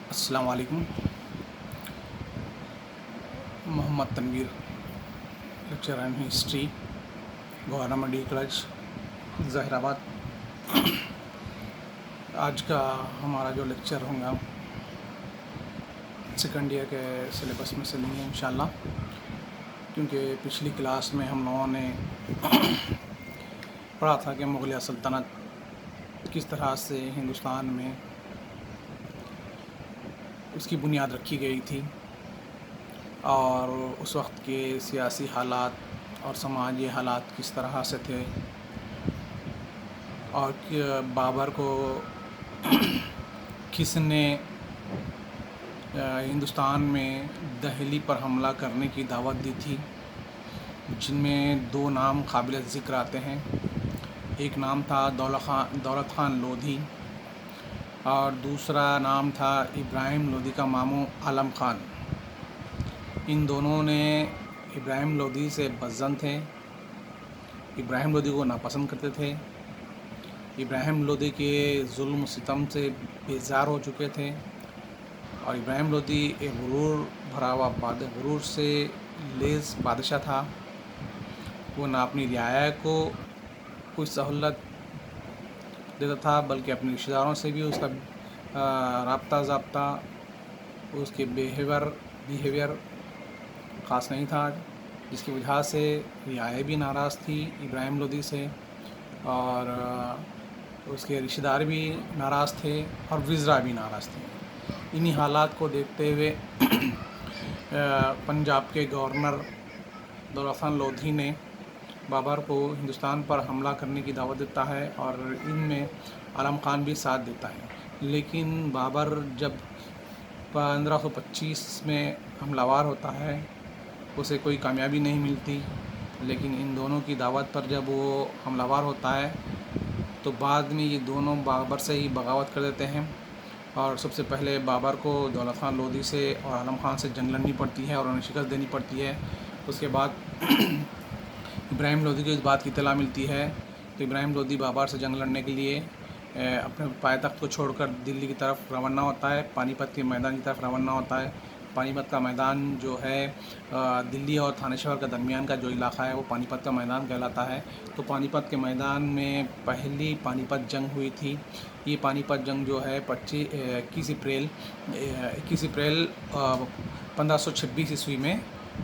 السلام علیکم. Muhammad Tanveer, lecturer in history, government D college, Zahirabad. آج کا ہمارا جو لیکچر ہوگا سیکنڈ ایئر کے سلیبس میں سے نہیں ہے انشاءاللہ, کیونکہ پچھلی کلاس میں ہم لوگوں نے پڑھا تھا کہ مغلیہ سلطنت کس طرح سے ہندوستان میں اس کی بنیاد رکھی گئی تھی, اور اس وقت کے سیاسی حالات اور سماجی حالات کس طرح سے تھے, اور بابر کو کس نے ہندوستان میں دہلی پر حملہ کرنے کی دعوت دی تھی, جن میں دو نام قابل ذکر آتے ہیں. ایک نام تھا دولت خان لودھی, اور دوسرا نام تھا ابراہیم لودھی کا ماموں عالم خان. ان دونوں نے ابراہیم لودھی سے بدظن تھے, ابراہیم لودھی کو ناپسند کرتے تھے, ابراہیم لودھی کے ظلم و ستم سے بیزار ہو چکے تھے, اور ابراہیم لودھی ایک غرور بھرا ہوا غرور سے لیس بادشاہ تھا. وہ نہ اپنی رعایا کو کوئی سہولت دیتا تھا, بلکہ اپنے رشتہ داروں سے بھی اس کا رابطہ ضابطہ, اس کے بیہیویئر خاص نہیں تھا, جس کی وجہ سے رعایا بھی ناراض تھی ابراہیم لودھی سے, اور اس کے رشتہ دار بھی ناراض تھے, اور وزراء بھی ناراض تھے. انہی حالات کو دیکھتے ہوئے پنجاب کے گورنر دولت خان لودھی نے بابر کو ہندوستان پر حملہ کرنے کی دعوت دیتا ہے, اور ان میں عالم خان بھی ساتھ دیتا ہے. لیکن بابر جب 1525 میں حملہ آور ہوتا ہے, اسے کوئی کامیابی نہیں ملتی, لیکن ان دونوں کی دعوت پر جب وہ حملہ آور ہوتا ہے تو بعد میں یہ دونوں بابر سے ہی بغاوت کر دیتے ہیں, اور سب سے پہلے بابر کو دولت خان لودھی سے اور عالم خان سے جنگ لڑنی پڑتی ہے اور انہیں شکست دینی پڑتی ہے. اس کے بعد ابراہیم لودھی کو اس بات کی اطلاع ملتی ہے, تو ابراہیم لودھی بابر سے جنگ لڑنے کے لیے اپنے پائے تخت کو چھوڑ کر دلی کی طرف روانہ ہوتا ہے, پانی پت کے میدان کی طرف روانہ ہوتا ہے. پانی پت کا میدان جو ہے دلی اور تھانیشور کے درمیان کا جو علاقہ ہے وہ پانی پت کا میدان کہلاتا ہے. تو پانی پت کے میدان میں پہلی پانی پت جنگ ہوئی تھی. یہ پانی پت جنگ جو ہے 21 اپریل 1526 عیسوی میں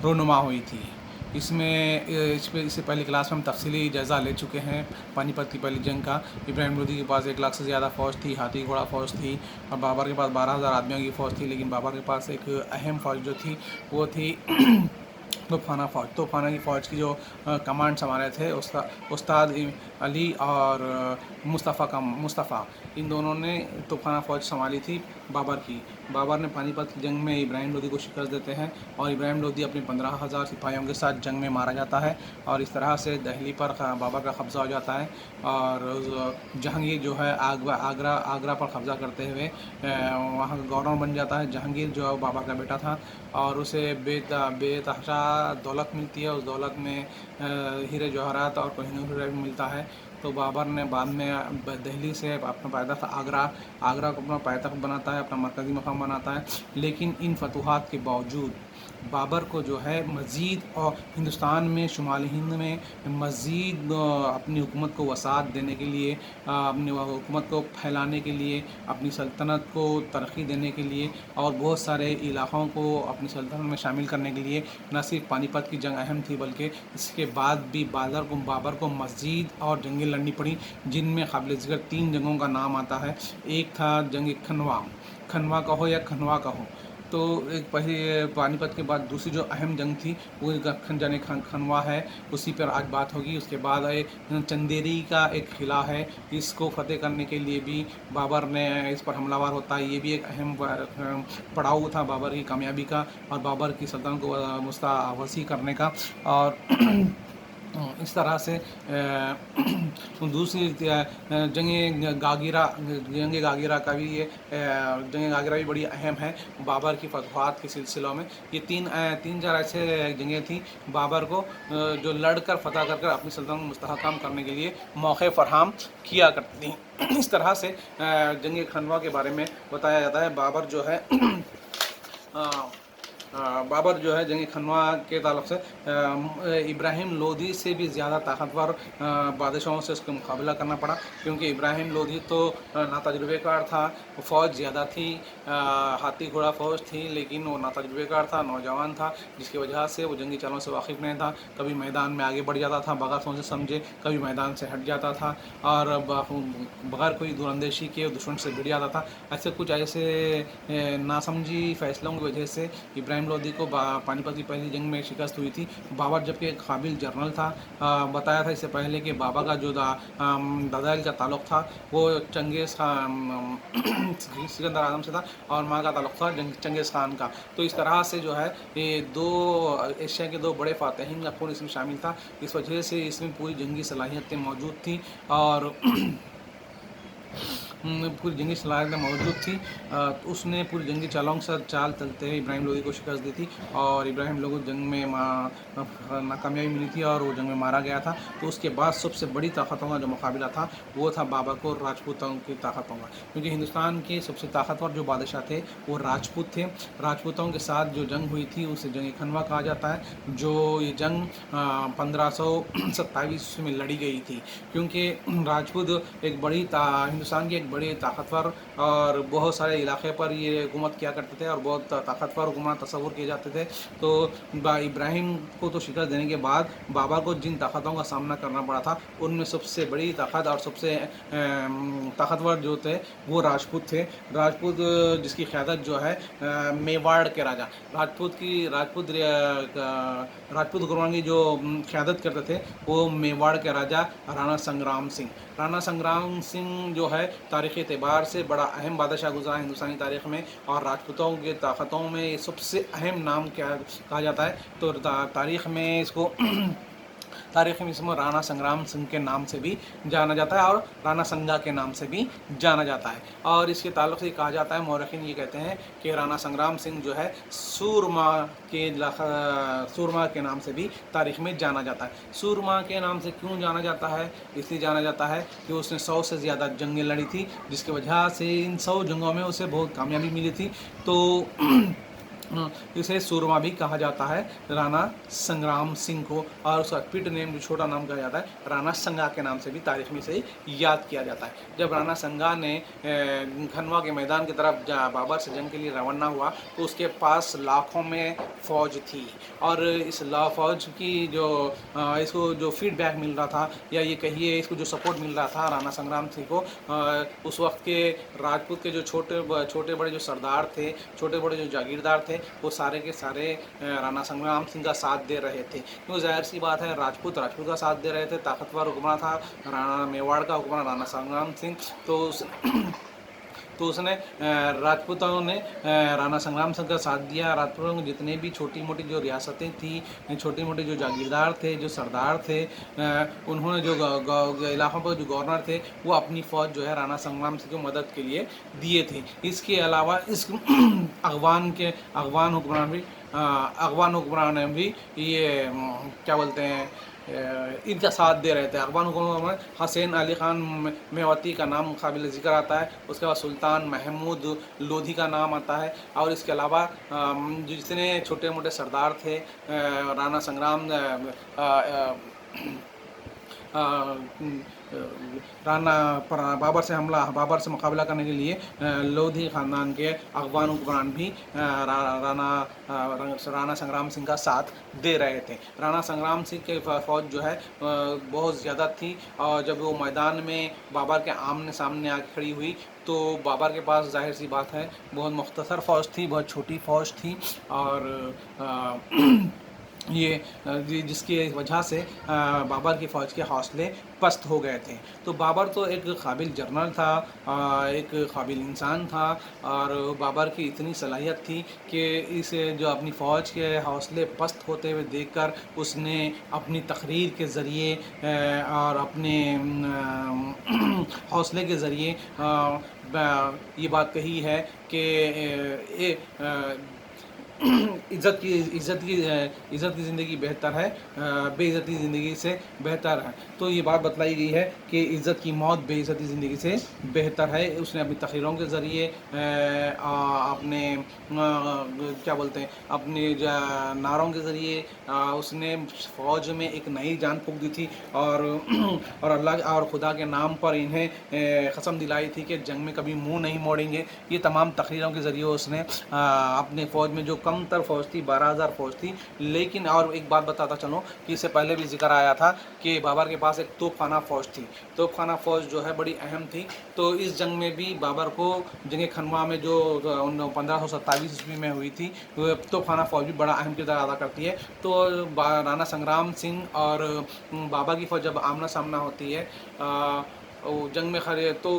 رونما ہوئی تھی. اس سے پہلی کلاس میں ہم تفصیلی جائزہ لے چکے ہیں پانی پت کی پہلی جنگ کا. ابراہیم لودھی کے پاس 1 لاکھ سے زیادہ فوج تھی, ہاتھی گھوڑا فوج تھی, اور بابر کے پاس 12,000 آدمیوں کی فوج تھی. لیکن بابر کے پاس ایک اہم فوج جو تھی وہ تھی توپخانہ فوج. توپخانہ کی فوج کی جو کمانڈ سنبھالے تھے استاد علی اور مصطفیٰ, ان دونوں نے توپخانہ فوج سنبھالی تھی بابر کی. بابر نے پانی پت کی جنگ میں ابراہیم لودھی کو شکست دیتے ہیں, اور ابراہیم لودھی اپنے 15,000 سپاہیوں کے ساتھ جنگ میں مارا جاتا ہے, اور اس طرح سے دہلی پر بابر کا قبضہ ہو جاتا ہے. اور جہانگیر جو ہے آگرہ پر قبضہ کرتے ہوئے وہاں کا گورنر بن جاتا ہے. جہانگیر جو بابر کا بیٹا تھا, اور اسے بے تحاشا دولت ملتی ہے. اس دولت میں ہیرے جواہرات اور کوہ نور بھی ملتا ہے. تو بابر نے بعد میں دہلی سے اپنا پائیدخت آگرہ کو اپنا پائیدخت بناتا ہے, اپنا مرکزی مقام بناتا ہے. لیکن ان فتوحات کے باوجود بابر کو جو ہے مزید اور ہندوستان میں شمالی ہند میں مزید اپنی حکومت کو وسعت دینے کے لیے, اپنی حکومت کو پھیلانے کے لیے, اپنی سلطنت کو ترقی دینے کے لیے, اور بہت سارے علاقوں کو اپنی سلطنت میں شامل کرنے کے لیے نہ صرف پانی پت کی جنگ اہم تھی, بلکہ اس کے بعد بھی بابر کو مزید اور جنگیں لڑنی پڑیں, جن میں قابل ذکر 3 جنگوں کا نام آتا ہے. ایک تھا جنگ کھنوا کا ہو یا کھنوا کا ہو. تو ایک پہلی پانی پت کے بعد دوسری جو اہم جنگ تھی وہ جنگ کھنوا ہے, اسی پر آج بات ہوگی. اس کے بعد چندیری کا ایک قلعہ ہے, اس کو فتح کرنے کے لیے بھی بابر نے اس پر حملہ آور ہوتا ہے. یہ بھی ایک اہم پڑاؤ تھا بابر کی کامیابی کا, اور بابر کی سلطنت کو وسیع کرنے کا. اور اس طرح سے دوسری جنگ گاگیرا کا بھی یہ جنگ گاگیرا بھی بڑی اہم ہے بابر کی فتوحات کے سلسلوں میں. یہ تین چار ایسے جنگیں تھیں بابر کو جو لڑ کر فتح کر اپنی سلطنت مستحکم کرنے کے لیے موقع فراہم کیا کرتی تھیں. اس طرح سے جنگ کھنوا کے بارے میں بتایا جاتا ہے. بابر جو ہے جنگ کھنوا کے تعلق سے ابراہیم لودھی سے بھی زیادہ طاقتور بادشاہوں سے اس کا مقابلہ کرنا پڑا، کیونکہ ابراہیم لودھی تو ناتجربے کار تھا، فوج زیادہ تھی، ہاتھی گھوڑا فوج تھی، لیکن وہ ناتجربے کار تھا، نوجوان تھا، جس کی وجہ سے وہ جنگی چالوں سے واقف نہیں تھا. کبھی میدان میں آگے بڑھ جاتا تھا بغیر سوچے سمجھے، کبھی میدان سے ہٹ جاتا تھا اور بغیر کوئی دور اندیشی کے دشمن سے بھڑ جاتا تھا. ایسے ناسمجھی فیصلوں کی وجہ سے ابراہیم لودھی کو پانی پت کی پہلی جنگ میں شکست ہوئی تھی. بابر جبکہ ایک قابل جنرل تھا، بتایا تھا اس سے پہلے کہ بابا کا جو دادائل کا تعلق تھا وہ چنگیز خان سکندر اعظم سے تھا اور ماں کا تعلق تھا چنگیز خان کا. تو اس طرح سے جو ہے یہ ایشیا کے دو بڑے فاتحین کا خون اس میں شامل تھا. اس وجہ سے اس میں پوری جنگی صلاحیتیں موجود تھیں اور پوری جنگی صلاحیتیں موجود تھی. اس نے پوری جنگی چال چلتے ہوئے ابراہیم لودھی کو شکست دی تھی اور ابراہیم لودھی جنگ میں ناکامیابی ملی تھی اور وہ جنگ میں مارا گیا تھا. تو اس کے بعد سب سے بڑی طاقتوں کا جو مقابلہ تھا وہ تھا بابر کو راجپوتوں کی طاقتوں کا، کیونکہ ہندوستان کے سب سے طاقتور جو بادشاہ تھے وہ راجپوت تھے. راجپوتوں کے ساتھ جو جنگ ہوئی تھی اسے جنگ کھنوا کہا جاتا ہے. جو یہ جنگ 1527 میں لڑی گئی تھی، کیونکہ راجپوت ہندوستان کے ایک بڑے طاقتور اور بہت سارے علاقے پر یہ حکومت کیا کرتے تھے اور بہت طاقتور حکومت تصور کیے جاتے تھے. تو ابراہیم کو تو شکست دینے کے بعد بابا کو جن طاقتوں کا سامنا کرنا پڑا تھا ان میں سب سے بڑی طاقت اور سب سے طاقتور جو تھے وہ راجپوت تھے. راجپوت جس کی قیادت جو ہے میواڑ کے راجا راجپوت گروہوں کی جو قیادت کرتے تھے وہ میواڑ کے راجا رانا سنگرام سنگھ. رانا سنگرام سنگھ جو ہے تاریخی اعتبار سے بڑا اہم بادشاہ گزرا ہے ہندوستانی تاریخ میں، اور راجپوتوں کے طاقتوں میں یہ سب سے اہم نام کہا جاتا ہے. تو تاریخ میں اس کو رانا سنگرام سنگھ کے نام سے بھی جانا جاتا ہے اور رانا سنگا کے نام سے بھی جانا جاتا ہے. اور اس کے تعلق سے یہ کہا جاتا ہے، مورخین یہ کہتے ہیں کہ رانا سنگرام سنگھ جو ہے سورما کے نام سے بھی تاریخ میں جانا جاتا ہے. سورما کے نام سے کیوں جانا جاتا ہے؟ اس لیے جانا جاتا ہے کہ اس نے 100 سے زیادہ جنگیں لڑی تھی، جس کی وجہ سے ان 100 جنگوں میں اسے بہت کامیابی ملی تھی. تو اسے سورما بھی کہا جاتا ہے رانا سنگرام سنگھ کو، اور اس کا پٹ نیم جو چھوٹا نام کہا جاتا ہے رانا سنگا کے نام سے بھی تاریخ میں سے یاد کیا جاتا ہے. جب رانا سنگا نے کھنوا کے میدان کی طرف بابر سے جنگ کے لیے روانہ ہوا تو اس کے پاس لاکھوں میں فوج تھی، اور اس فوج کی اس کو جو فیڈ بیک مل رہا تھا، یا یہ کہیے اس کو جو سپورٹ مل رہا تھا رانا سنگرام سنگھ کو، اس وقت کے راجپوت کے جو چھوٹے بڑے جو سردار تھے، چھوٹے بڑے جو جاگیردار تھے، وہ سارے کے سارے رانا سنگرام سنگھ کا ساتھ دے رہے تھے. کیوں؟ ظاہر سی بات ہے راجپوت کا ساتھ دے رہے تھے. طاقتور حکمراں تھا میواڑ کا حکمراں رانا سنگرام سنگھ. تو اس نے راجپوتوں نے رانا سنگرام سنگھ کا ساتھ دیا. راجپوتوں کی جتنے بھی چھوٹی موٹی جو ریاستیں تھیں، چھوٹے موٹے جو جاگیردار تھے، جو سردار تھے، انہوں نے جو علاقوں پر جو گورنر تھے وہ اپنی فوج جو ہے رانا سنگرام سنگھ کی مدد کے لیے دیے تھے. اس کے علاوہ افغان حکمران بھی یہ کیا بولتے ہیں ان کا ساتھ دے رہے تھے. افغان حکومت میں حسین علی خان میواتی کا نام قابل ذکر آتا ہے. اس کے بعد سلطان محمود لودھی کا نام آتا ہے. اور اس کے علاوہ جتنے چھوٹے موٹے سردار تھے رانا سنگرام بابر سے مقابلہ کرنے کے لیے لودھی خاندان کے افغان حکمران بھی رانا سنگرام سنگھ کا ساتھ دے رہے تھے. رانا سنگرام سنگھ کی فوج جو ہے بہت زیادہ تھی، اور جب وہ میدان میں بابر کے آمنے سامنے آ کے کھڑی ہوئی تو بابر کے پاس ظاہر سی بات ہے بہت مختصر فوج تھی، بہت چھوٹی فوج تھی، اور یہ جس کی وجہ سے بابر کی فوج کے حوصلے پست ہو گئے تھے. تو بابر تو ایک قابل جنرل تھا، ایک قابل انسان تھا، اور بابر کی اتنی صلاحیت تھی کہ اسے جو اپنی فوج کے حوصلے پست ہوتے ہوئے دیکھ کر اس نے اپنی تقریر کے ذریعے اور اپنے حوصلے کے ذریعے یہ بات کہی ہے کہ عزت کی زندگی بہتر ہے بے عزتی زندگی سے بہتر ہے. تو یہ بات بتلائی گئی ہے کہ عزت کی موت بے عزتی زندگی سے بہتر ہے. اس نے اپنی تقریروں کے ذریعے اپنے کیا بولتے ہیں اپنے نعروں کے ذریعے اس نے فوج میں ایک نئی جان پھونک دی تھی، اور اللہ اور خدا کے نام پر انہیں قسم دلائی تھی کہ جنگ میں کبھی منہ نہیں موڑیں گے. یہ تمام تقریروں کے ذریعے اس نے اپنے فوج میں جو کم تر فوج تھی 12,000 فوج تھی. لیکن اور ایک بات بتاتا چلوں کہ اس سے پہلے بھی ذکر آیا تھا کہ بابر کے پاس ایک توپ خانہ فوج تھی. توپ خانہ فوج جو ہے بڑی اہم تھی. تو اس جنگ میں بھی بابر کو جنگ کھنوا میں جو 1527 میں ہوئی تھی، توپ خانہ فوج بھی بڑا اہم کردار ادا کرتی ہے. تو رانا سنگرام سنگھ اور بابر کی فوج جب آمنا سامنا ہوتی ہے جنگ میں کھڑے تو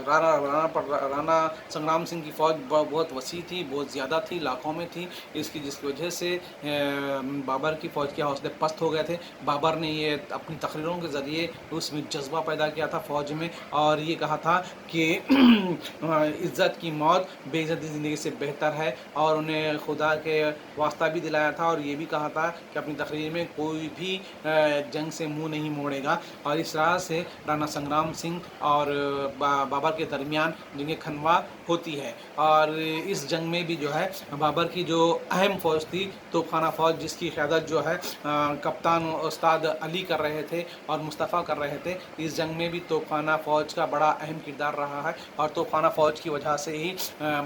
رانا سنگرام سنگھ کی فوج بہت وسیع تھی، بہت زیادہ تھی، لاکھوں میں تھی. جس کی وجہ سے بابر کی فوج کے حوصلے پست ہو گئے تھے. بابر نے یہ اپنی تقریروں کے ذریعے اس میں جذبہ پیدا کیا تھا فوج میں، اور یہ کہا تھا کہ عزت کی موت بے عزتی زندگی سے بہتر ہے، اور انہیں خدا کے واسطہ بھی دلایا تھا، اور یہ بھی کہا تھا کہ اپنی تقریر میں کوئی بھی جنگ سے منہ نہیں موڑے گا. اور اس طرح سے رانا سنگرام سنگھ اور بابر کے درمیان جنگ کھنوا ہوتی ہے. اور اس جنگ میں بھی جو ہے بابر کی جو اہم فوج تھی توپ خانہ فوج، جس کی قیادت جو ہے کپتان استاد علی کر رہے تھے اور مصطفیٰ کر رہے تھے، اس جنگ میں بھی توپ خانہ فوج کا بڑا اہم کردار رہا ہے، اور توپ خانہ فوج کی وجہ سے ہی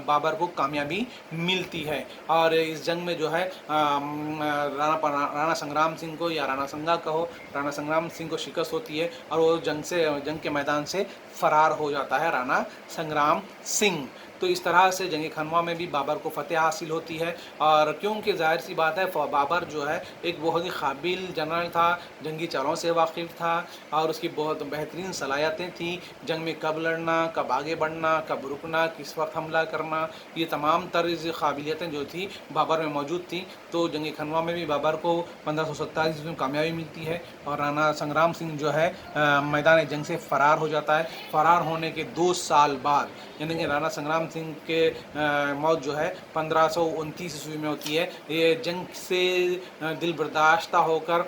بابر کو کامیابی ملتی ہے. اور اس جنگ میں جو ہے رانا سنگرام سنگھ کو یا رانا سنگا کہو، رانا سنگرام سنگھ کو شکست ہوتی ہے، اور وہ جنگ کے میدان سے فرار ہو جاتا ہے رانا سنگرام سنگھ. تو اس طرح سے جنگ کھنوا میں بھی بابر کو فتح حاصل ہوتی ہے. اور کیونکہ ظاہر سی بات ہے بابر جو ہے ایک بہت ہی قابل جنرل تھا، جنگی چالوں سے واقف تھا، اور اس کی بہت بہترین صلاحیتیں تھیں. جنگ میں کب لڑنا، کب آگے بڑھنا، کب رکنا، کس وقت حملہ کرنا، یہ تمام طرز قابلیتیں جو تھی بابر میں موجود تھیں. تو جنگ کھنوا میں بھی بابر کو 1527 میں کامیابی ملتی ہے، اور رانا سنگرام سنگھ جو ہے میدان جنگ سے فرار ہو جاتا ہے. فرار ہونے کے 2 سال بعد، یعنی کہ رانا سنگرام سنگھ کے موت جو ہے 1529 میں ہوتی ہے. یہ جنگ سے دل برداشتہ ہو کر،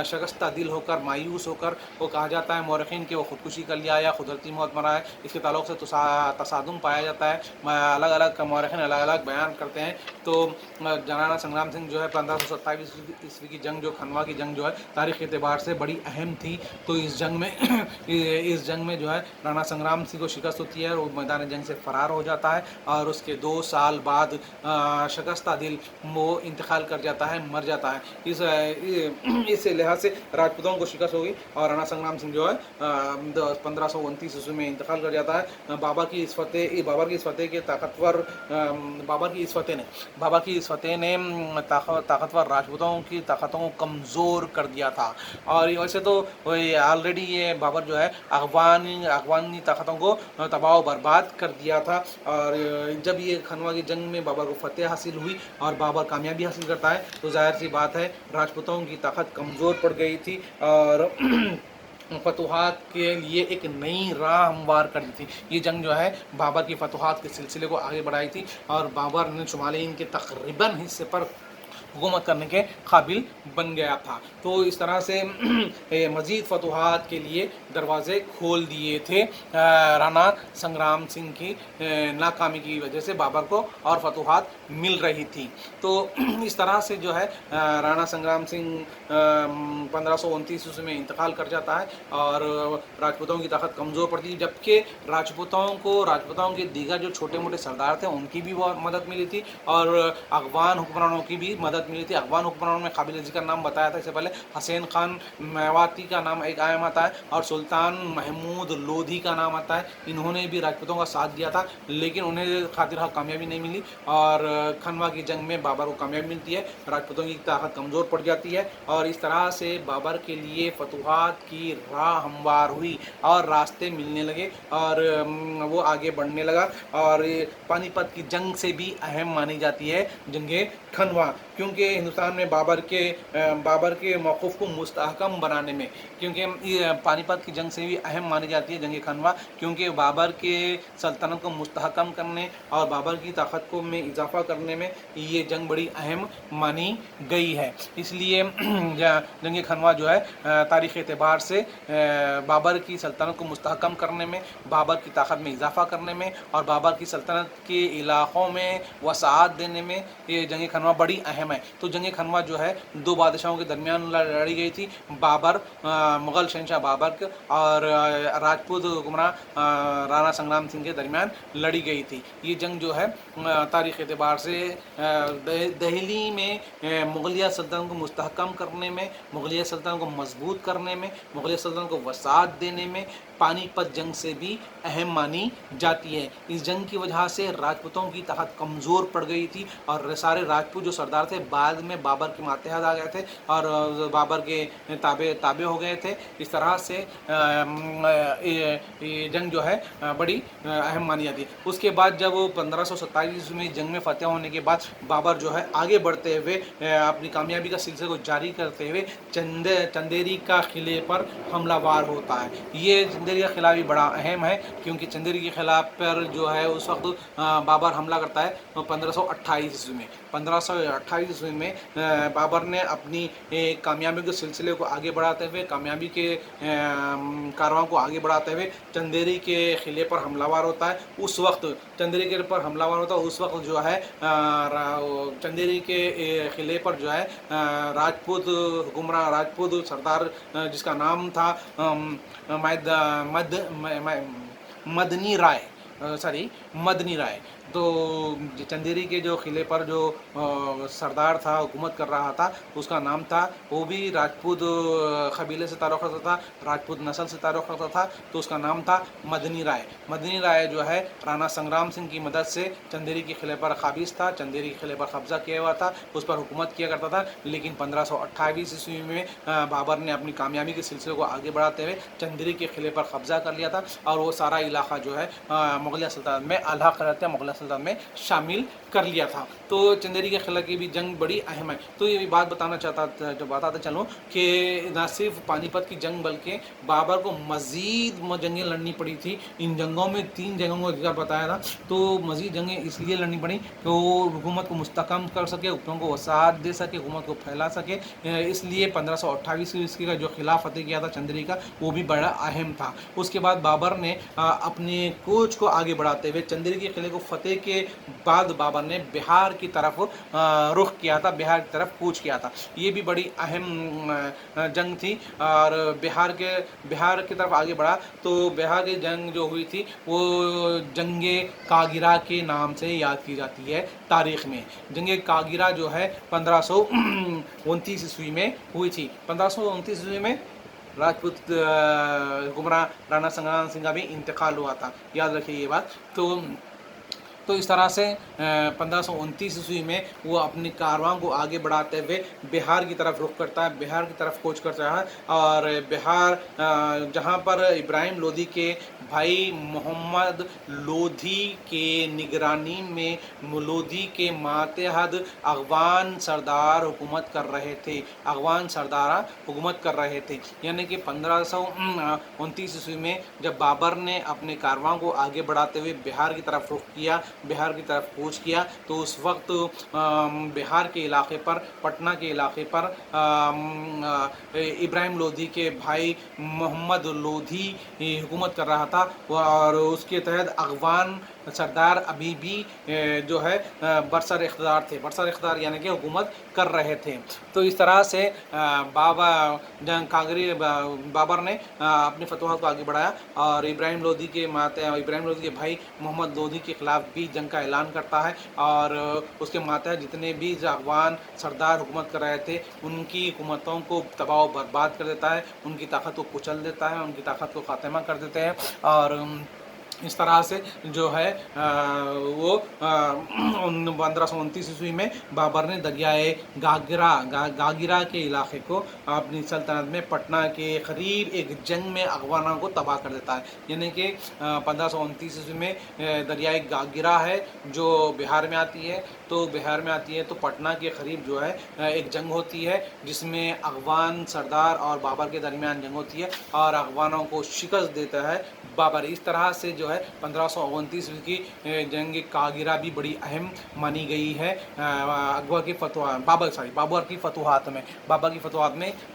شکستہ دل ہو کر، مایوس ہو کر، وہ کہا جاتا ہے مورخین کہ وہ خودکشی کر لیا یا قدرتی موت مرا ہے. اس کے تعلق سے تصادم پایا جاتا ہے، الگ الگ مورخین الگ الگ بیان کرتے ہیں. تو رانا سنگرام سنگھ جو ہے 1527 کی جنگ، جو کھنوا کی جنگ جو ہے تاریخی اعتبار سے بڑی اہم تھی. تو اس جنگ میں جو ہے رانا سنگرام سنگھ کو شکست ہوتی ہے، اور وہ میدان جنگ سے فرار ہو جاتا ہے. اور اس کے 2 سال بعد شکستہ دل وہ انتقال کر جاتا ہے، مر جاتا ہے. اس لحاظ سے راجپوتوں کو شکست ہوگی، اور رانا سنگرام سنگھ جو ہے 1529 میں انتقال کر جاتا ہے. بابر کی اس فتح نے طاقتور راجپوتوں کی طاقتوں کو کمزور کر دیا تھا. اور ویسے تو آلریڈی یہ بابر جو ہے افغانی طاقتوں کو تباہ و برباد کر دیا تھا. اور جب یہ کھنوا کی جنگ میں بابر کو فتح حاصل ہوئی اور بابر کامیابی حاصل کرتا ہے، تو ظاہر سی بات ہے راجپوتوں کی طاقت کمزور پڑ گئی تھی، اور فتوحات کے لیے ایک نئی راہ ہموار کر دی تھی. یہ جنگ جو ہے بابر کی فتوحات کے سلسلے کو آگے بڑھائی تھی، اور بابر نے شمالی ہند کے تقریباً حصے پر حکومت کرنے کے قابل بن گیا تھا. تو اس طرح سے مزید فتوحات کے لیے دروازے کھول دیے تھے رانا سنگرام سنگھ کی ناکامی کی وجہ سے بابر کو، اور فتوحات مل رہی تھی. تو اس طرح سے جو ہے رانا سنگرام سنگھ 1529 میں انتقال کر جاتا ہے، اور راجپوتوں کی طاقت کمزور پڑتی ہے. جبکہ راجپوتوں کے دیگر جو چھوٹے موٹے سردار تھے ان کی بھی بہت مدد ملی تھی، اور افغان حکمرانوں کی بھی مدد مدد ملی تھی۔ افغان حکمرانوں میں قابل ذکر نام بتایا تھا اس سے پہلے، حسین خان میواتی کا نام ایک اہم آتا ہے، اور سلطان محمود لودھی کا نام آتا ہے۔ انہوں نے بھی راجپوتوں کا ساتھ دیا تھا، لیکن انہیں خاطر حق کامیابی نہیں ملی، اور کھنوا کی جنگ میں بابر کو کامیابی ملتی ہے، راجپوتوں کی طاقت کمزور پڑ جاتی ہے، اور اس طرح سے بابر کے لیے فتوحات کی راہ ہموار ہوئی اور راستے ملنے لگے، اور وہ آگے بڑھنے لگا۔ اور پانی پت کی جنگ سے بھی اہم مانی جاتی ہے جنگ کھنوا، کیونکہ ہندوستان میں بابر کے موقف کو مستحکم بنانے میں، کیونکہ پانی پت کی جنگ سے بھی اہم مانی جاتی ہے جنگ کھنوا، کیونکہ بابر کے سلطنت کو مستحکم کرنے اور بابر کی طاقت کو میں اضافہ کرنے میں یہ جنگ بڑی اہم مانی گئی ہے۔ اس لیے جنگ کھنوا جو ہے تاریخ اعتبار سے بابر کی سلطنت کو مستحکم کرنے میں، بابر کی طاقت میں اضافہ کرنے میں، اور بابر کی سلطنت کے علاقوں میں وسعت دینے میں یہ جنگ کھنوا بڑی اہم ہے۔ تو جنگ کھنوا جو ہے دو بادشاہوں کے درمیان لڑی گئی تھی، مغل شہنشاہ بابر اور راجپوت حکمراں رانا سنگرام سنگھ کے درمیان لڑی گئی تھی۔ یہ جنگ جو ہے تاریخ اعتبار سے دہلی میں مغلیہ سلطنت کو مستحکم کرنے میں، مغلیہ سلطنت کو مضبوط کرنے میں، مغلیہ سلطنت کو وسعت دینے میں پانی پت جنگ سے بھی اہم مانی جاتی ہے۔ اس جنگ کی وجہ سے راجپوتوں کی طاقت کمزور پڑ گئی تھی، اور سارے راجپوت جو سردار تھے بعد میں بابر کے ماتحت آ گئے تھے اور بابر کے تابع ہو گئے تھے۔ اس طرح سے یہ جنگ جو ہے بڑی اہم مانی جاتی ہے۔ اس کے بعد جب 1527 میں جنگ میں فتح ہونے کے بعد بابر جو ہے آگے بڑھتے ہوئے اپنی کامیابی کا سلسلے کو جاری کرتے ہوئے چندیری کا قلعے پر حملہ وار ہوتا ہے۔ یہ چندیری کا قلعہ بھی بڑا اہم ہے، کیونکہ چندیری کے خلاف پر جو ہے اس وقت بابر حملہ کرتا ہے 1528 عیسوی میں۔ 1528 عیسوی میں بابر نے اپنی کامیابی کے سلسلے کو آگے بڑھاتے ہوئے، کامیابی کے کارواں کو آگے بڑھاتے ہوئے چندیری کے قلعے پر حملہ وار ہوتا ہے۔ اس وقت چندیری کے پر حملہ وار ہوتا ہے، اس وقت جو ہے چندیری کے قلعے پر جو ہے راجپوت حکمراں، راجپوت سردار جس کا نام تھا مدنی رائے، تو چندیری کے جو قلعے پر جو سردار تھا، حکومت کر رہا تھا، اس کا نام تھا، وہ بھی راجپوت قبیلے سے تعلق رکھتا تھا، راجپوت نسل سے تعلق رکھتا تھا، تو اس کا نام تھا مدنی رائے۔ مدنی رائے جو ہے رانا سنگرام سنگھ کی مدد سے چندیری کے قلعے پر قابض تھا، چندیری کے قلعے پر قبضہ کیا ہوا تھا، اس پر حکومت کیا کرتا تھا، لیکن 1528 عیسوی میں بابر نے اپنی کامیابی کے سلسلے کو آگے بڑھاتے ہوئے چندیری کے قلعے پر قبضہ کر لیا تھا، اور وہ سارا علاقہ جو ہے مغلیہ سلطنت میں الحاق رہتے مغلیہ سلطنت میں شامل کر لیا تھا۔ تو چندیری کے قلعے کی بھی جنگ بڑی اہم ہے۔ تو یہ بھی بات بتاتا چلوں کہ نہ صرف پانی پت کی جنگ بلکہ بابر کو مزید جنگیں لڑنی پڑی تھی۔ ان جنگوں میں 3 جنگوں کا ذکر بتایا تھا، تو مزید جنگیں اس لیے لڑنی پڑی کہ وہ حکومت کو مستحکم کر سکے، حکومت کو وسعت دے سکے، حکومت کو پھیلا سکے۔ اس لیے 1528 عیسوی کا جو قلعہ فتح کیا تھا چندیری کا، وہ بھی بڑا اہم تھا۔ اس کے بعد بابر نے اپنے کوچ کو آگے بڑھاتے ہوئے چندیری کے قلعے کو فتح کے بعد بابر نے بہار کی طرف رخ کیا تھا، بہار کی طرف کوچ کیا تھا۔ یہ بھی بڑی اہم جنگ تھی، اور بہار کی طرف آگے بڑھا، تو بہار کی جنگ جو ہوئی تھی وہ جنگ کاگرا کے نام سے یاد کی جاتی ہے تاریخ میں۔ جنگ کاگرا جو ہے 1529 عیسوی میں ہوئی تھی۔ 1529 عیسوی میں راجپوت حکمراں رانا سنگرام سنگھ کا بھی انتقال ہوا تھا، یاد رکھیے یہ بات۔ تو اس طرح سے 1529 عیسوی میں وہ اپنی کارواں کو آگے بڑھاتے ہوئے بہار کی طرف رخ کرتا ہے، بہار کی طرف کوچ کرتا ہے، اور بہار جہاں پر ابراہیم لودھی کے بھائی محمد لودھی کے نگرانی میں لودھی کے ماتحت افغان سردار حکومت کر رہے تھے، یعنی کہ 1529 عیسوی میں جب بابر نے اپنے کارواں کو آگے بڑھاتے ہوئے بہار کی طرف رخ کیا، بہار کی طرف کوچ کیا، تو اس وقت بہار کے علاقے پر، پٹنہ کے علاقے پر ابراہیم لودھی کے بھائی محمد لودھی حکومت کر رہا تھا، اور اس کے تحت افغان سردار ابھی بھی جو ہے برسر اقتدار تھے، برسر اقتدار یعنی کہ حکومت کر رہے تھے۔ تو اس طرح سے بابر نے اپنی فتوحات کو آگے بڑھایا، اور ابراہیم لودھی کے بھائی محمد لودھی کے خلاف بھی جنگ کا اعلان کرتا ہے، اور اس کے ماتحت جتنے بھی افغان سردار حکومت کر رہے تھے ان کی حکومتوں کو تباہ و برباد کر دیتا ہے، ان کی طاقت کو کچل دیتا ہے، ان کی طاقت کو خاتمہ کر دیتے ہیں۔ اور اس طرح سے جو ہے وہ 1529 میں بابر نے دریائے گاگرا کے علاقے کو اپنی سلطنت میں پٹنہ کے قریب ایک جنگ میں افغانوں کو تباہ کر دیتا ہے۔ یعنی کہ 1529 میں دریائے گاگرا ہے جو بہار میں آتی ہے، تو پٹنہ کے قریب جو ہے ایک جنگ ہوتی ہے جس میں افغان سردار اور بابر کے درمیان جنگ ہوتی ہے، اور افغانوں کو شکست دیتا ہے بابر۔ اس طرح سے جو ہے 1529 کی جنگ کاگرا بھی بڑی اہم مانی گئی ہے بابر کی فتوحات میں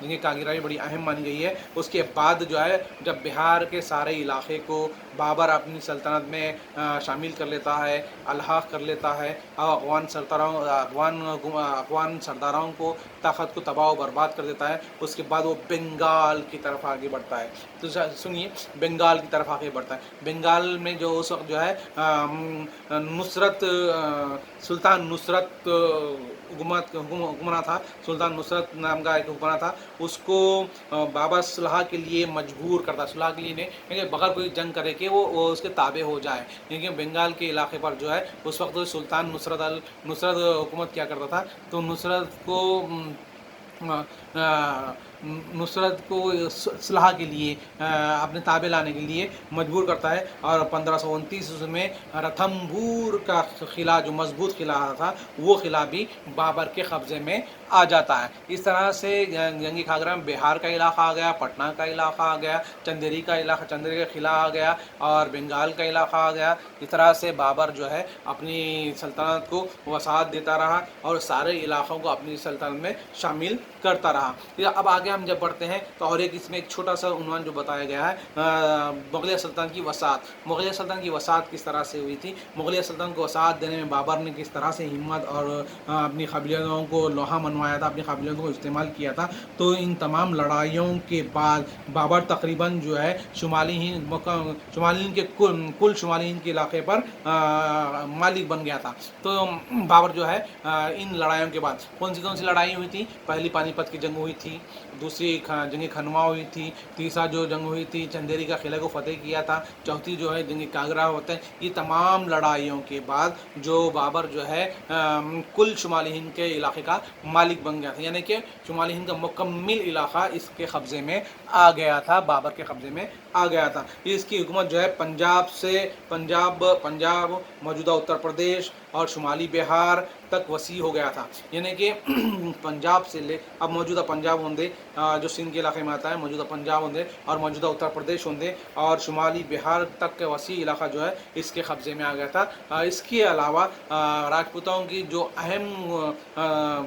جنگ کاگرا بھی بڑی اہم مانی گئی ہے۔ اس کے بعد جو ہے جب بہار کے سارے علاقے کو بابر اپنی سلطنت میں شامل کر لیتا ہے، الحاق کر لیتا ہے، افغان سرداروں کو طاقت کو تباہ و برباد کر دیتا ہے، اس کے بعد وہ بنگال کی طرف آگے بڑھتا ہے۔ تو سنیے، بنگال کی طرف آگے بڑھتا ہے۔ بنگال میں جو اس وقت جو ہے سلطان نصرت حکمراں تھا، سلطان نصرت نام کا ایک حکمراں تھا، اس کو بابر صلح کے لیے مجبور کرتا، صلح کے لیے نہیں، بغیر کوئی جنگ کرے کہ وہ اس کے تابع ہو جائے، کیونکہ بنگال کے علاقے پر جو ہے اس وقت سلطان نصرت حکومت کیا کرتا تھا، تو نصرت کو صلح کے لیے اپنے تابع لانے کے لیے مجبور کرتا ہے، اور 1529 میں رتھمبور کا قلعہ جو مضبوط قلعہ تھا وہ قلعہ بھی بابر کے قبضے میں آ جاتا ہے۔ اس طرح سے جنگی کھاگرا میں بہار کا علاقہ آ گیا، پٹنہ کا علاقہ آ گیا، چندیری کا قلعہ آ گیا، اور بنگال کا علاقہ آ گیا۔ اس طرح سے بابر جو ہے اپنی سلطنت کو وسعت دیتا رہا اور سارے علاقوں کو اپنی سلطنت میں شامل کرتا رہا۔ اب آگے ہم جب بڑھتے ہیں تو اور اس میں ایک چھوٹا سا عنوان جو بتایا گیا ہے، مغلیہ سلطنت کی وسعت۔ مغلیہ سلطنت کی وسعت کس طرح سے ہوئی تھی؟ مغلیہ سلطنت کو وسعت دینے میں بابر نے کس طرح سے ہمت اور اپنی قابلیتوں کو لوہا منوایا تھا، اپنی قابلیتوں کو استعمال کیا تھا۔ تو ان تمام لڑائیوں کے بعد بابر تقریباً جو ہے شمالی ہند کے کل شمالی ہند کے علاقے پر مالک بن گیا تھا۔ تو بابر جو ہے ان لڑائیوں کے بعد کون سی لڑائی ہوئی تھی؟ پہلی پانی پت کی جنگ ہوئی تھی، دوسری جنگ کھنوا ہوئی تھی، تیسرا جو جنگ ہوئی تھی چندیری کا قلعہ کو فتح کیا تھا، چوتھی جو ہے جنگ کاگرا ہوتا ہے۔ یہ تمام لڑائیوں کے بعد جو بابر جو ہے کل شمالی ہند کے علاقے کا مالک بن گیا تھا، یعنی کہ شمالی ہند کا مکمل علاقہ اس کے قبضے میں آ گیا تھا، بابر کے قبضے میں آ گیا تھا۔ اس کی حکومت جو ہے پنجاب موجودہ اتر پردیش اور شمالی بہار تک وسیع ہو گیا تھا، یعنی کہ پنجاب سے اب موجودہ پنجاب ہوندے جو سندھ کے علاقے میں آتا ہے، موجودہ پنجاب ہوندے اور موجودہ اتر پردیش ہوندے اور شمالی بہار تک کا وسیع علاقہ جو ہے اس کے قبضے میں آ گیا تھا۔ اس کے علاوہ راجپوتوں کی جو اہم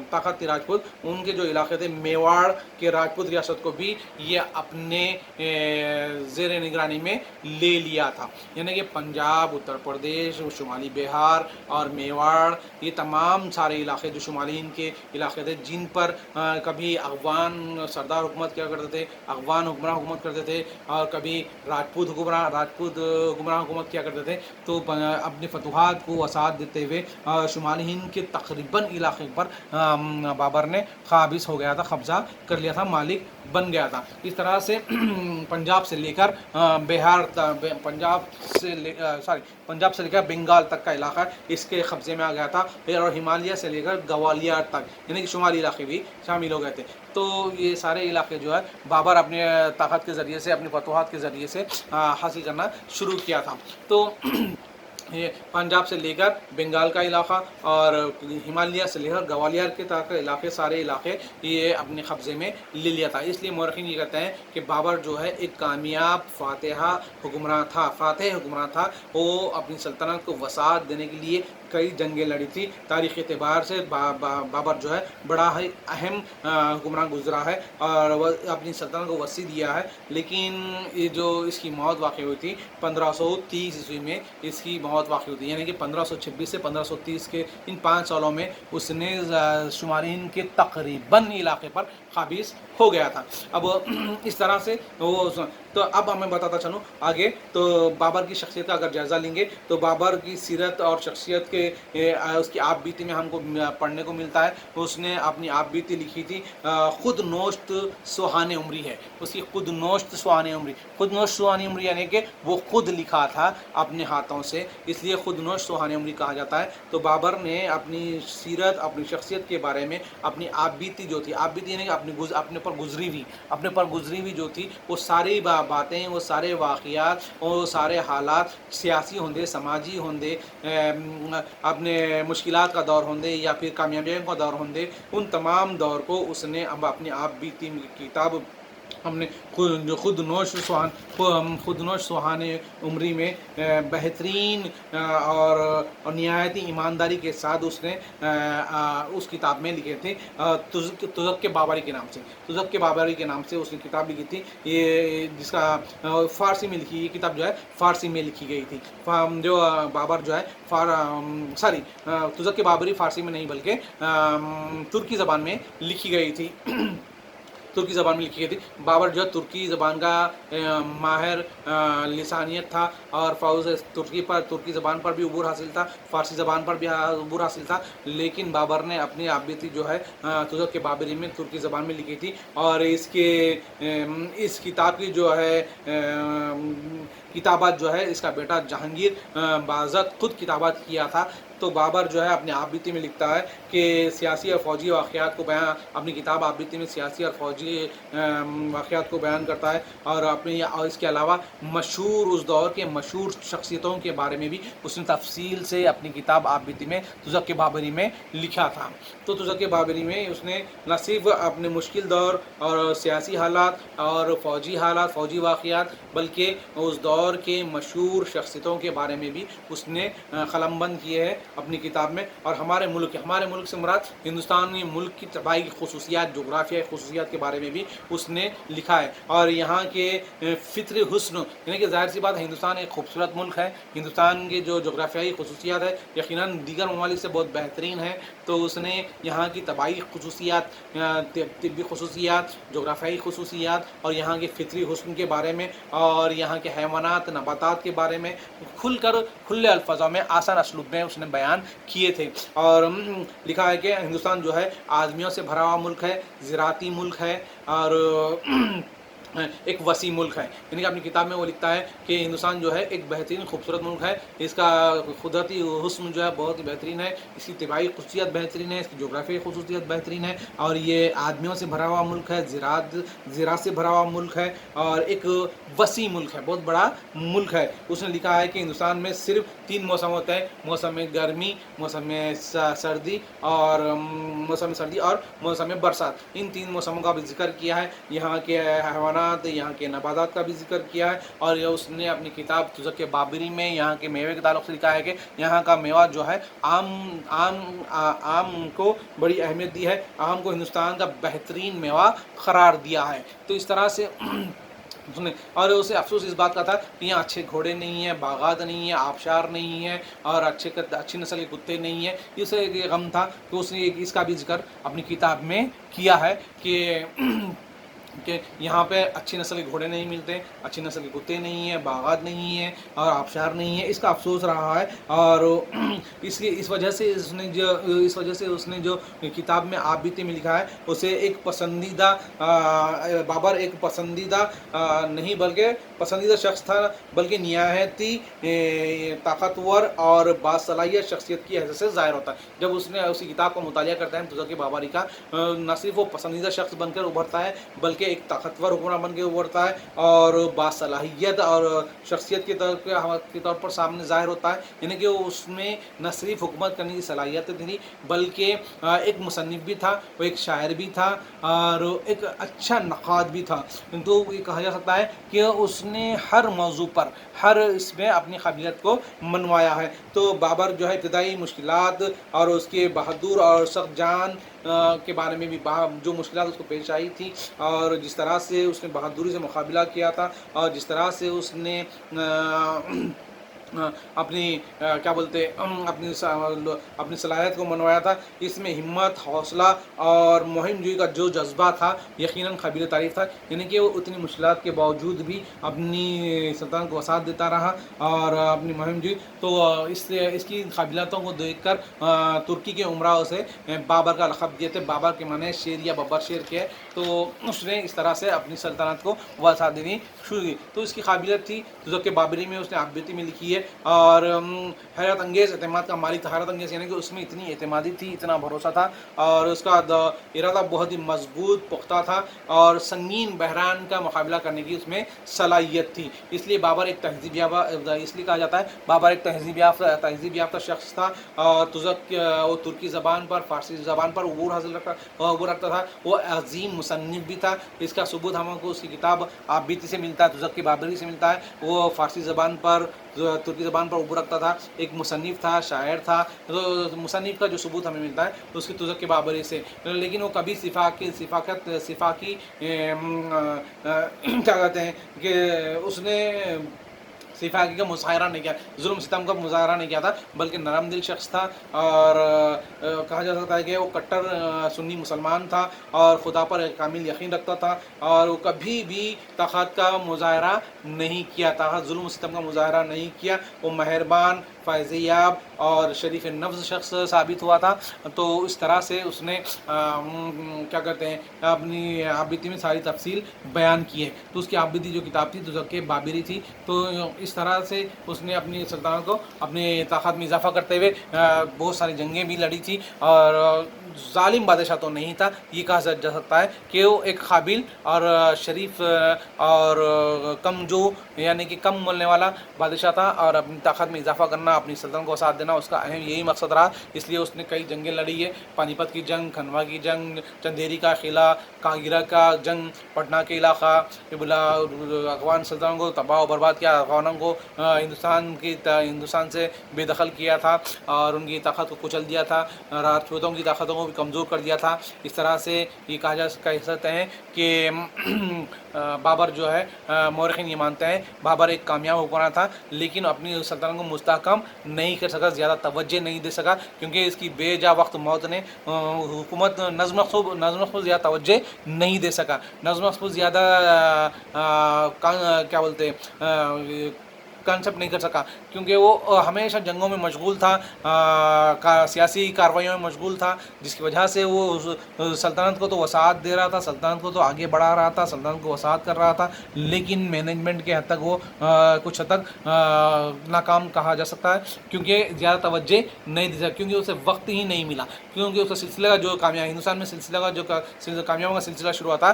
طاقت تھی راجپوت، ان کے جو علاقے تھے میواڑ کے راجپوت ریاست کو بھی یہ اپنے زیر نگرانی میں لے لیا تھا، یعنی کہ پنجاب، اتر پردیش، شمالی بہار اور میواڑ، یہ تمام سارے علاقے جو شمالی ہند کے علاقے تھے جن پر کبھی افغان سردار حکومت کیا کرتے تھے، افغان حکمراں حکومت کرتے تھے، اور کبھی راجپوت حکمراں حکومت کیا کرتے تھے، تو اپنی فتوحات کو وسعت دیتے ہوئے شمالی ہند کے تقریباً علاقے پر بابر نے قابض ہو گیا تھا، قبضہ کر لیا تھا، مالک بن گیا تھا۔ اس طرح سے پنجاب سے لے کر بنگال تک کا علاقہ اس کے قبضے میں آ گیا تھا، اور ہمالیہ سے لے کر گوالیار تک یعنی کہ شمالی علاقے بھی شامل ہو گئے تھے۔ تو یہ سارے علاقے جو ہے بابر اپنے طاقت کے ذریعے سے، اپنی فتوحات کے ذریعے سے حاصل کرنا شروع کیا تھا۔ تو یہ پنجاب سے لے کر بنگال کا علاقہ اور ہمالیہ سے لے کر گوالیار کے تک علاقے، سارے علاقے یہ اپنے قبضے میں لے لیا تھا۔ اس لیے مورخین یہ کہتے ہیں کہ بابر جو ہے ایک کامیاب فاتح حکمراں تھا، وہ اپنی سلطنت کو وسعت دینے کے لیے کئی جنگیں لڑی تھی. تاریخی اعتبار سے بابر جو ہے بڑا ہی اہم حکمران گزرا ہے اور وہ اپنی سلطنت کو وسیع دیا ہے. لیکن یہ جو اس کی موت واقع ہوئی تھی 1530 میں اس کی موت واقع ہوئی تھی، یعنی کہ 1526 سے 1530 کے ان 5 سالوں میں اس نے شمالین کے تقریباً علاقے پر قابض ہو گیا تھا. اب اس طرح سے وہ تو اب میں بتاتا چلوں آگے. تو بابر کی شخصیت کا اگر جائزہ لیں گے تو بابر کی سیرت اور شخصیت کے اس کی آپ بیتی میں ہم کو پڑھنے کو ملتا ہے. اس نے اپنی آپ بیتی لکھی تھی. خود نوشت سوہان عمری ہے اس کی، خود نوشت سوہان عمری. خود نوشت سوہان عمری یعنی کہ وہ خود لکھا تھا اپنے ہاتھوں سے، اس لیے خود نوشت سوہان عمری کہا جاتا ہے. تو بابر نے اپنی سیرت، اپنی شخصیت کے بارے میں اپنی آپ بیتی جو تھی، آپ بیتی یعنی کہ اپنے پر گزری ہوئی جو تھی، وہ ساری باتیں، وہ سارے واقعات، وہ سارے حالات، سیاسی ہوندے، سماجی ہوندے، اپنے مشکلات کا دور ہوندے یا پھر کامیابیوں کا دور ہوندے، ان تمام دور کو اس نے اب اپنی آپ بیتی کتاب ہم نے خود نوش سوہان عمری میں بہترین اور نہایت ایمانداری کے ساتھ اس نے اس کتاب میں لکھے تھے. تزک بابری کے نام سے، تزک بابری کے نام سے اس نے کتاب لکھی تھی. یہ جس کا فارسی میں لکھی، یہ کتاب جو ہے فارسی میں لکھی گئی تھی. جو بابر جو ہے تزک بابری فارسی میں نہیں بلکہ ترکی زبان میں لکھی گئی تھی. ترکی زبان میں لکھی گئی تھی. بابر جو ہے ترکی زبان کا ماہر لسانیت تھا اور ترکی زبان پر بھی عبور حاصل تھا، فارسی زبان پر بھی عبور حاصل تھا. لیکن بابر نے اپنی آپ بیتی جو ہے تزک بابری میں ترکی زبان میں لکھی تھی. اور اس کتاب کی جو ہے کتابت جو ہے اس کا بیٹا جہانگیر باذات خود کتابت کیا تھا. تو بابر جو ہے اپنے آپ بیتی میں لکھتا ہے کہ سیاسی اور فوجی واقعات کو اپنی کتاب آپ بیتی میں سیاسی اور فوجی واقعات کو بیان کرتا ہے. اور اس کے علاوہ اس دور کے مشہور شخصیتوں کے بارے میں بھی اس نے تفصیل سے اپنی کتاب آپ بیتی میں تزک بابری میں لکھا تھا. تو تزک بابری میں اس نے نہ صرف اپنے مشکل دور اور سیاسی حالات اور فوجی واقعات، بلکہ اس دور کے مشہور شخصیتوں کے بارے میں بھی اس نے قلم بند کیے ہیں اپنی کتاب میں. اور ہمارے ملک سے مراد ہندوستانی ملک کی طبعی خصوصیات، جغرافیائی خصوصیات کے بارے میں بھی اس نے لکھا ہے. اور یہاں کے فطری حسن، یعنی کہ ظاہر سی بات ہے ہندوستان ایک خوبصورت ملک ہے، ہندوستان کے جو جغرافیائی خصوصیات ہے یقیناً دیگر ممالک سے بہت بہترین ہے. تو اس نے یہاں کی طبعی خصوصیات، طبی خصوصیات، جغرافیائی خصوصیات اور یہاں کے فطری حسن کے بارے میں اور یہاں کے حیوانات، نباتات کے بارے میں کھلے الفاظوں میں، آسان اسلوب میں اس نے بیان کیے تھے. اور لکھا ہے کہ ہندوستان جو ہے آدمیوں سے بھرا ہوا ملک ہے، زراعتی ملک ہے اور ایک وسیع ملک ہے. یعنی کہ اپنی کتاب میں وہ لکھتا ہے کہ ہندوستان جو ہے ایک بہترین خوبصورت ملک ہے، اس کا قدرتی حسن جو ہے بہت ہی بہترین ہے، اس کی طبعی خصوصیات بہترین ہے، اس کی جغرافیائی خصوصیات بہترین ہے اور یہ آدمیوں سے بھرا ہوا ملک ہے، زراعت سے بھرا ہوا ملک ہے اور ایک وسیع ملک ہے، بہت بڑا ملک ہے. اس نے لکھا ہے کہ ہندوستان میں صرف 3 موسم ہوتے ہیں، موسم گرمی، موسم سردی اور موسم برسات. ان 3 موسموں کا بھی ذکر کیا ہے، یہاں کے حیوانات، یہاں کے نباتات کا بھی ذکر کیا ہے. اور اس نے اپنی کتاب تزک بابری میں یہاں کے میوے کے تعلق سے لکھا ہے کہ یہاں کا میوہ جو ہے آم کو بڑی اہمیت دی ہے، آم کو ہندوستان کا بہترین میوہ قرار دیا ہے. تو اس طرح سے اور اسے افسوس اس بات کا تھا کہ یہاں اچھے گھوڑے نہیں ہیں، باغات نہیں ہیں، آبشار نہیں ہیں اور اچھی نسل کے کتے نہیں ہیں. اسے ایک غم تھا کہ اس نے اس کا بھی ذکر اپنی کتاب میں کیا ہے کہ یہاں پہ اچھی نسل کے گھوڑے نہیں ملتے، اچھی نسل کے کتے نہیں ہیں، باغات نہیں ہیں اور آبشار نہیں ہیں. اس کا افسوس رہا ہے. اور اس وجہ سے اس نے جو کتاب میں آپ بیتی میں لکھا ہے اسے ایک پسندیدہ بابر ایک پسندیدہ نہیں بلکہ پسندیدہ شخص تھا، بلکہ نہایت طاقتور اور باصلاحیت شخصیت کی حیثیت سے ظاہر ہوتا ہے. جب اس نے اسی کتاب کو مطالعہ کرتا ہے تزک بابری کا، نہ صرف وہ پسندیدہ شخص بن کر ابھرتا ہے بلکہ ایک طاقتور حکمران بن کے ابھرتا ہے اور باصلاحیت اور شخصیت کے طور پر سامنے ظاہر ہوتا ہے. یعنی کہ اس میں نہ صرف حکومت کرنے کی صلاحیت تھی بلکہ ایک مصنف بھی تھا, وہ ایک شاعر بھی تھا اور ایک اچھا نقاد بھی تھا. تو یہ کہا جا سکتا ہے کہ اس نے ہر موضوع پر ہر اس میں اپنی قابلیت کو منوایا ہے. تو بابر جو ہے ابتدائی مشکلات اور اس کے بہادر اور سخت جان کے بارے میں بھی جو مشکلات اس کو پیش آئی تھی اور جس طرح سے اس نے بہادری سے مقابلہ کیا تھا اور جس طرح سے اس نے اپنی کیا بولتے اپنی صلاحیت کو منوایا تھا, اس میں ہمت, حوصلہ اور مہم جوئی کا جو جذبہ تھا یقیناً قابل تعریف تھا. یعنی کہ وہ اتنی مشکلات کے باوجود بھی اپنی سلطنت کو وسعت دیتا رہا اور اپنی مہم جوئی. تو اس کی قابلیتوں کو دیکھ کر ترکی کے عمراء اسے بابر کا لقب دیے تھے. بابر کے معنی شیر یا ببر شیر کے, تو اس نے اس طرح سے اپنی سلطنت کو وسعت دینی شروع کی. تو اس کی قابلیت تھی تزک بابری میں اس نے عابدی میں لکھی ہے اور حیرت انگیز اعتماد کا مالک تھا. حیرت انگیز یعنی کہ اس میں اتنی اعتمادی تھی, اتنا بھروسہ تھا اور اس کا ارادہ بہت ہی مضبوط پختہ تھا اور سنگین بحران کا مقابلہ کرنے کی اس میں صلاحیت تھی. اس لیے بابر ایک تہذیب یافتہ, اس لیے کہا جاتا ہے بابر ایک تہذیب یافتہ شخص تھا. تزک وہ ترکی زبان پر, فارسی زبان پر عبور رکھتا تھا. وہ عظیم مصنف بھی تھا. اس کا ثبوت ہم کو اس کی کتاب عابدی سے ملتا ہے, تزک بابری سے ملتا ہے. وہ فارسی زبان پر, ترکی زبان پر عبور رکھتا تھا, ایک مصنف تھا, شاعر تھا. تو مصنف کا جو ثبوت ہمیں ملتا ہے تو اس کی تزک بابری سے. لیکن وہ کبھی صفاقی کیا کہتے ہیں کہ اس نے صفاقی کا مظاہرہ نہیں کیا, ظلم ستم کا مظاہرہ نہیں کیا تھا, بلکہ نرم دل شخص تھا اور کہا جا سکتا ہے کہ وہ کٹر سنی مسلمان تھا اور خدا پر کامل یقین رکھتا تھا اور وہ کبھی بھی طاقت کا مظاہرہ نہیں کیا تھا, ظلم و ستم کا مظاہرہ نہیں کیا. وہ مہربان, فیض یاب اور شریف نفس شخص ثابت ہوا تھا. تو اس طرح سے اس نے کیا کہتے ہیں اپنی عابدی میں ساری تفصیل بیان کی ہے. تو اس کی عابدی جو کتاب تھی تزک بابری تھی. تو اس طرح سے اس نے اپنی سلطنت کو اپنی طاقت میں اضافہ کرتے ہوئے بہت ساری جنگیں بھی لڑی تھی اور ظالم بادشاہ تو نہیں تھا. یہ کہا جا سکتا ہے کہ وہ ایک قابل اور شریف اور کم جو یعنی کہ کم مولنے والا بادشاہ تھا اور اپنی طاقت میں اضافہ کرنا, اپنی سلطنت کو ساتھ دینا اس کا اہم یہی مقصد رہا. اس لیے اس نے کئی جنگیں لڑی ہے, پانی پت کی جنگ, کھنوا کی جنگ, چندیری کا قلعہ, کاگرا کا جنگ, پٹنہ کے علاقہ, افغان سلطنت کو تباہ و برباد کیا, افغانوں کو ہندوستان سے بے دخل کیا تھا اور ان کی طاقت کو کچل دیا تھا, راجپوتوں کی طاقتوں کو بھی کمزور کر دیا تھا. اس طرح سے یہ کہہ سکتے ہیں کہ بابر جو ہے مورخین یہ مانتے ہیں بابر ایک کامیاب حکمران تھا لیکن اپنی سلطنت کو مستحکم نہیں کر سکا, زیادہ توجہ نہیں دے سکا کیونکہ اس کی بے جا وقت موت نے حکومت نظم مخصوص زیادہ توجہ نہیں دے سکا. نظم مخصوص زیادہ کیا بولتے کانسیپٹ نہیں کر سکا کیونکہ وہ ہمیشہ جنگوں میں مشغول تھا, سیاسی کارروائیوں میں مشغول تھا, جس کی وجہ سے وہ سلطنت کو تو وسعت دے رہا تھا, سلطنت کو تو آگے بڑھا رہا تھا, سلطنت کو وسعت کر رہا تھا, لیکن مینجمنٹ کے حد تک وہ کچھ حد تک ناکام کہا جا سکتا ہے کیونکہ زیادہ توجہ نہیں دی سکتی, کیونکہ اسے وقت ہی نہیں ملا. کیونکہ اس کا سلسلہ جو کامیاب ہندوستان میں سلسلہ کا جو کامیابیوں کا سلسلہ شروع ہوا تھا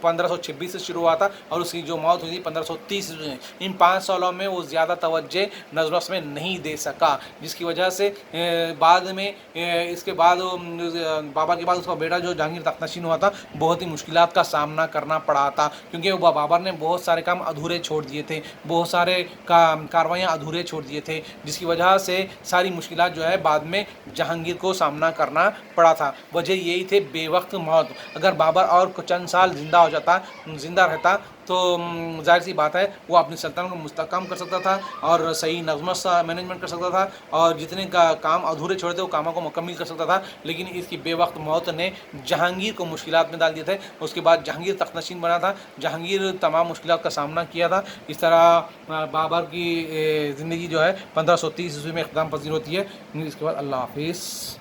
1526 سے شروع ہوا تھا اور اس کی جو موت ہوئی تھی 1530 میں. ان 5 سالوں میں وہ زیادہ توجہ نظم میں نہیں دے سکا, جس کی وجہ سے بعد میں اس کے بعد بابر کے بعد اس کا بیٹا جو جہانگیر تخت نشین ہوا تھا بہت ہی مشکلات کا سامنا کرنا پڑا تھا کیونکہ بابر نے بہت سارے کام ادھورے چھوڑ دیے تھے, بہت سارے کاروائیاں ادھورے چھوڑ دیے تھے, جس کی وجہ سے ساری مشکلات جو ہے بعد میں جہانگیر کو سامنا کرنا پڑا تھا. وجہ یہی تھے بے وقت موت. اگر بابر اور چند سال زندہ رہتا تو ظاہر سی بات ہے وہ اپنی سلطنت کو مستحکم کر سکتا تھا اور صحیح نظم سے مینجمنٹ کر سکتا تھا اور جتنے کا کام ادھورے چھوڑے تھے وہ کاموں کو مکمل کر سکتا تھا. لیکن اس کی بے وقت موت نے جہانگیر کو مشکلات میں ڈال دیے تھے. اس کے بعد جہانگیر تخت نشین بنا تھا, جہانگیر تمام مشکلات کا سامنا کیا تھا. اس طرح بابر کی زندگی جو ہے 1530 میں اختتام پذیر ہوتی ہے. اس کے بعد اللہ حافظ.